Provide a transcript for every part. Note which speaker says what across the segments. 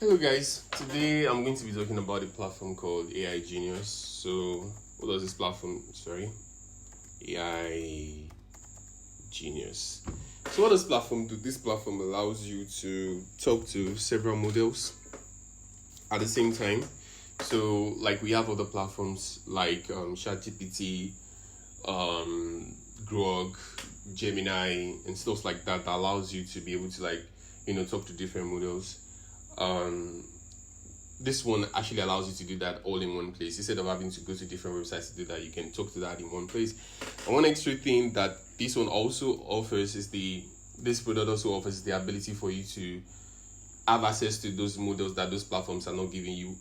Speaker 1: Hello guys, today I'm going to be talking about a platform called AI Genius. So what does this platform, AI Genius. So what does platform do? This platform allows you to talk to several models at the same time. So like we have other platforms like ChatGPT, Grok, Gemini and stuff like that allows you to be able to talk to different models. This one actually allows you to do that all in one place instead of having to go to different websites to do that. You can talk to that in one place. And one extra thing that this one also offers is this product also offers the ability for you to have access to those models that those platforms are not giving you,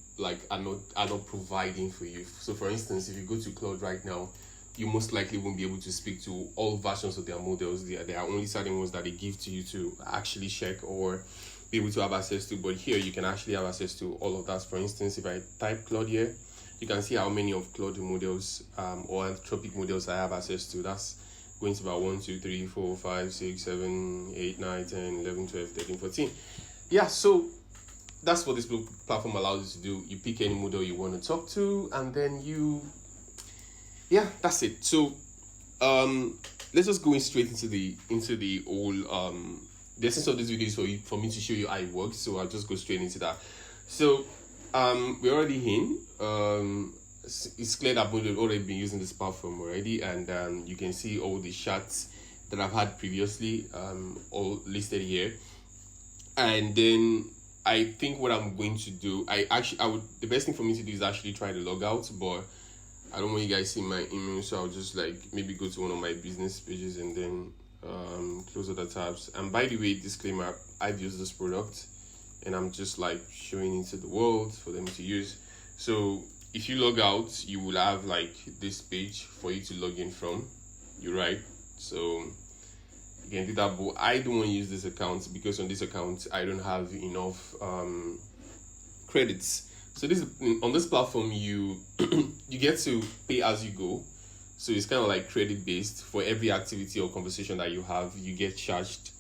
Speaker 1: are not providing for you. So for instance, if you go to Cloud right now, you most likely won't be able to speak to all versions of their models. There are only certain ones that they give to you to actually check or be able to have access to, but here you can actually have access to all of that. For instance, if I type Claude here, you can see how many of Claude models or Anthropic models I have access to. That's going to about 1, 2, 3, 4, 5, 6, 7, 8, 9, 10, 11, 12, 13, 14. Yeah, so that's what this platform allows you to do. You pick any model you want to talk to, and then that's it. So let's just go straight into the whole the essence of this video is for me to show you how it works. So I'll just go straight into that. So we're already in. It's clear that we've already been using this platform already, and you can see all the chats that I've had previously all listed here. And then I think what I'm going to do, the best thing for me to do is actually try to log out, but I don't want you guys seeing my email, so I'll just maybe go to one of my business pages and then close other tabs. And by the way, disclaimer, I've used this product and I'm just showing it to the world for them to use. So if you log out, you will have this page for you to log in from. You're right. So you can do that, but I don't want to use this account because on this account I don't have enough credits. So on this platform you you get to pay as you go. So it's kind of like credit based. For every activity or conversation that you have, you get charged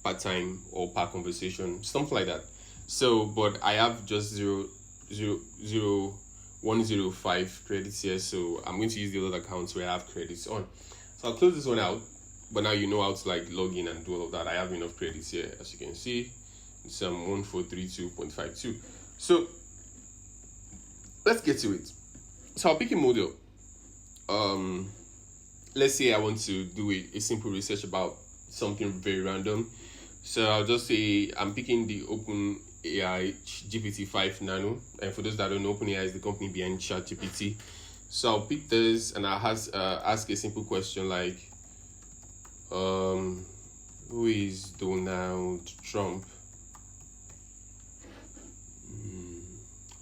Speaker 1: per time or per conversation, something like that. So but I have just 0.105 credits here, so I'm going to use the other accounts where I have credits on. So I'll close this one out, but now you know how to log in and do all of that. I have enough credits here, as you can see. It's 1432.52. So let's get to it. So I'll pick a model. Let's say I want to do a simple research about something very random. So I'll just say I'm picking the OpenAI GPT-5 Nano. And for those that don't know, OpenAI is the company behind ChatGPT. So I'll pick this and I'll ask a simple question like, who is Donald Trump?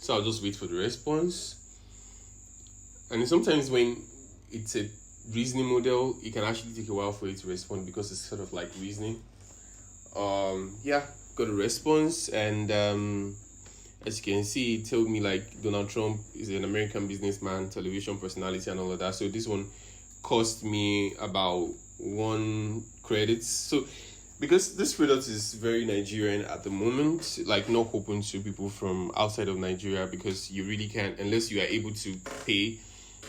Speaker 1: So I'll just wait for the response. And sometimes when it's a reasoning model, it can actually take a while for it to respond because it's sort of like reasoning. Got a response, and as you can see, it told me Donald Trump is an American businessman, television personality, and all of that. So this one cost me about 1 credit. So because this product is very Nigerian at the moment, not open to people from outside of Nigeria, because you really can't unless you are able to pay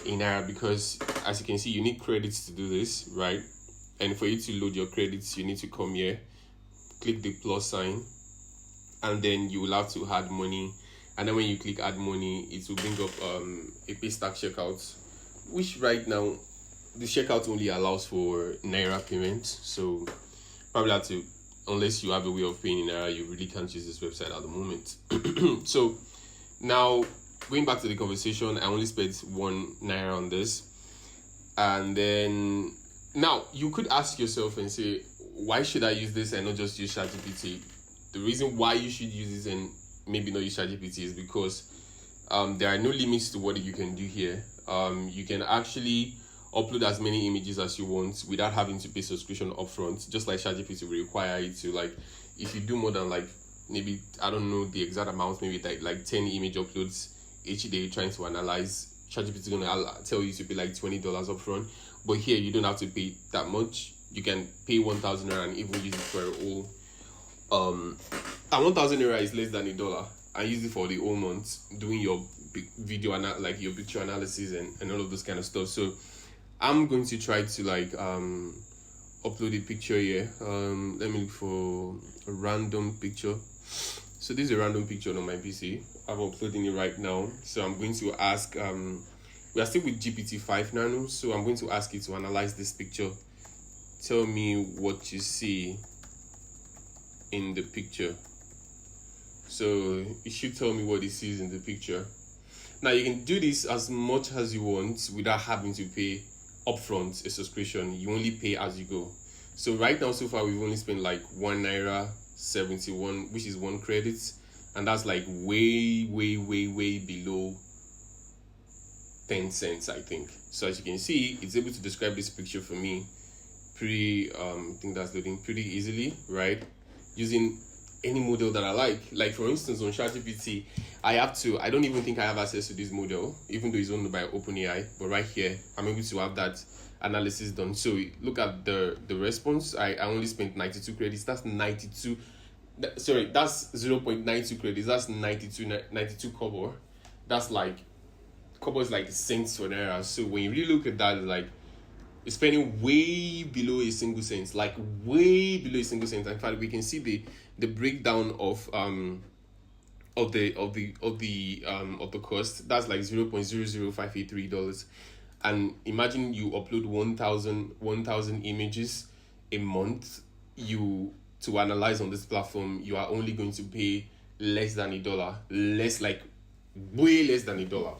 Speaker 1: in Naira, because as you can see, you need credits to do this, right? And for you to load your credits, you need to come here, click the plus sign, and then you will have to add money. And then when you click add money, it will bring up a pay stack checkout, which right now the checkout only allows for Naira payment. So probably have to, unless you have a way of paying in Naira, you really can't use this website at the moment. So now going back to the conversation, I only spent 1 Naira on this. And then now you could ask yourself and say, why should I use this and not just use ChatGPT? The reason why you should use this and maybe not use ChatGPT is because there are no limits to what you can do here. You can actually upload as many images as you want without having to pay subscription upfront, just like ChatGPT will require you to. If you do more than maybe, I don't know the exact amount, maybe 10 image uploads each day trying to analyze, ChatGPT is going to tell you to pay $20 upfront. But here you don't have to pay that much. You can pay 1,000 Naira and even use it for a whole and 1,000 Naira is less than $1. and use it for the whole month doing your video like your picture analysis and all of those kind of stuff. So I'm going to try to like upload a picture here. Let me look for a random picture. So this is a random picture on my PC. I'm uploading it right now. So I'm going to ask we are still with GPT-5 Nano, so I'm going to ask it to analyze this picture. Tell me what you see in the picture. So it should tell me what it sees in the picture. Now you can do this as much as you want without having to pay upfront a subscription. You only pay as you go. So right now, so far, we've only spent like £1.71, which is 1 credit, and that's like way below 10 cents, I think. So as you can see, it's able to describe this picture for me pretty I think that's loading pretty easily, right? Using any model that I like for instance on ChatGPT, I don't even think I have access to this model, even though it's owned by OpenAI, but right here I'm able to have that analysis done. So look at the response. I only spent 92 credits. That's 92, sorry, that's 0.92 credits. That's 92 kobo. That's like kobo is like cents for naira. So when you really look at that, like it's spending way below a single cent, like way below a single cent. In fact, we can see the breakdown of the cost. That's like $0.00583. And imagine you upload 1,000 images a month. To analyze on this platform, you are only going to pay less than $1, way less than $1.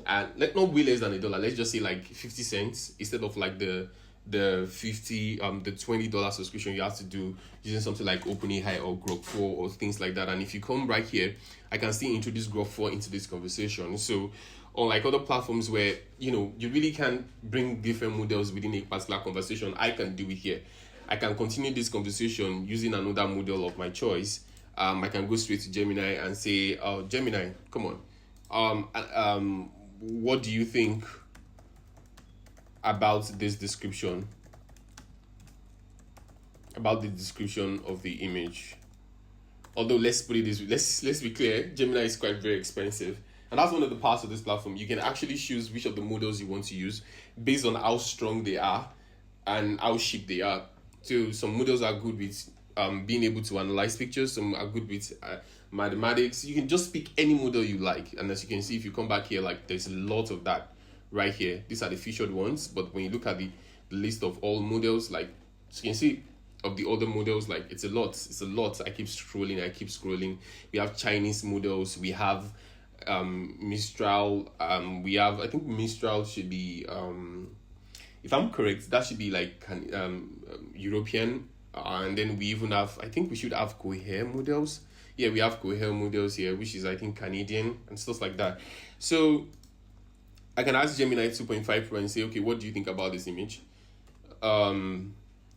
Speaker 1: And not way less than $1. Let's just say like 50 cents instead of like the $20 subscription you have to do using something like OpenAI or Grok 4 or things like that. And if you come right here, I can still introduce Grok 4 into this conversation. So unlike other platforms where you really can bring different models within a particular conversation, I can do it here. I can continue this conversation using another model of my choice. I can go straight to Gemini and say, "Oh, Gemini, come on. What do you think about this description? About the description of the image?" Although let's put it this way, let's be clear, Gemini is quite very expensive. And that's one of the parts of this platform. You can actually choose which of the models you want to use based on how strong they are and how cheap they are. So some models are good with being able to analyze pictures. Some are good with mathematics. You can just pick any model you like. And as you can see, if you come back here, like there's a lot of that right here. These are the featured ones. But when you look at the list of all models, like as you can see, of the other models, like it's a lot. I keep scrolling. We have Chinese models. We have Mistral. We have, I think Mistral should be if I'm correct, that should be like European. And then we even have, I think we should have Cohere models. Yeah, we have Cohere models here, which is I think Canadian and stuff like that. So I can ask Gemini 2.5 Pro and say, okay, what do you think about this image? And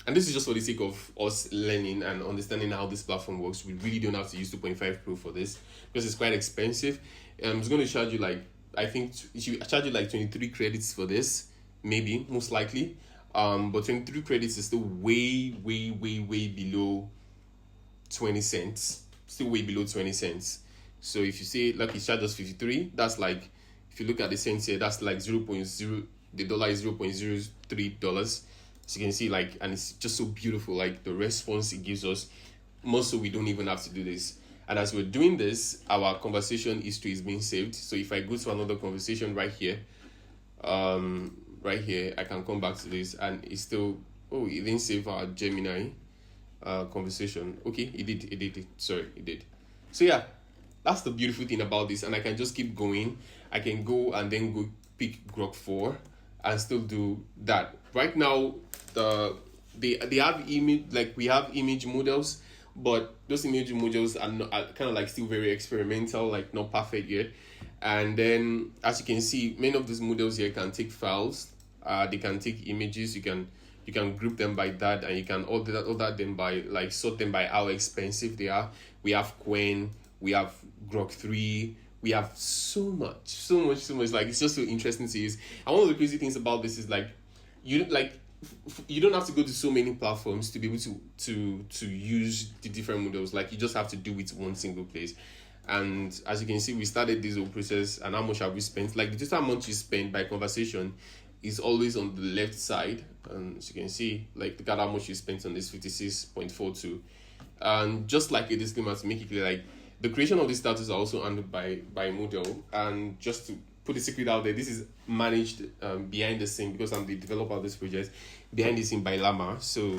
Speaker 1: this is just for the sake of us learning and understanding how this platform works. We really don't have to use 2.5 Pro for this because it's quite expensive. It's going to charge you like, I think it should charge you like 23 credits for this, maybe, most likely. But 23 credits is still way below 20 cents. Still way below 20 cents. So if you say, like, it charges 53, that's like, if you look at the cents here, that's like the dollar is $0.03. So you can see, like, and it's just so beautiful, like the response it gives us. Most so we don't even have to do this. And as we're doing this, our conversation history is being saved. So if I go to another conversation right here, I can come back to this and it's still, oh, it didn't save our Gemini conversation. Okay, it did. Sorry, it did. So yeah, that's the beautiful thing about this. And I can just keep going. I can go and then go pick Grok 4 and still do that. Right now, they have image, like we have image models, but those image models are kind of like still very experimental, like not perfect yet. And then as you can see, many of these models here can take files. They can take images. You can group them by that, and you can order them by, like, sort them by how expensive they are. We have Quen, we have Grok 3. We have so much. Like, it's just so interesting to use. And one of the crazy things about this is, like, you don't have to go to so many platforms to be able to use the different models. Like, you just have to do it one single place. And as you can see, we started this whole process, and how much have we spent? Like, the total amount you spend by conversation is always on the left side. And as you can see, like, look at how much you spent on this 56.42. And just like a disclaimer to make it clear, like, the creation of these status are also handled by model. And just to put the secret out there, this is managed behind the scene, because I'm the developer of this project, behind the scene by Llama. So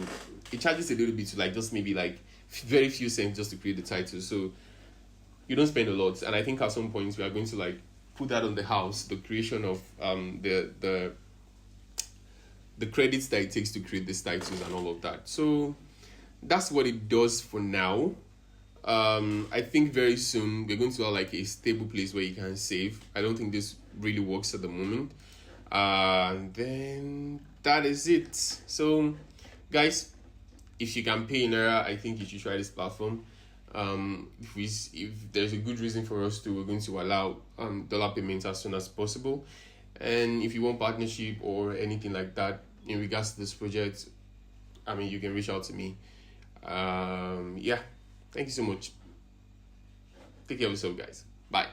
Speaker 1: it charges a little bit to, like, just maybe like very few cents just to create the title. So you don't spend a lot. And I think at some point we are going to, like, put that on the house, the creation of the credits that it takes to create these titles and all of that. So that's what it does for now. I think very soon we're going to have, like, a stable place where you can save. I don't think this really works at the moment. Then that is it. So, guys, if you can pay in Naira, I think you should try this platform. If there's a good reason for us to, we're going to allow dollar payments as soon as possible. And if you want partnership or anything like that in regards to this project, I mean, you can reach out to me. Yeah, thank you so much. Take care of yourself, guys. Bye.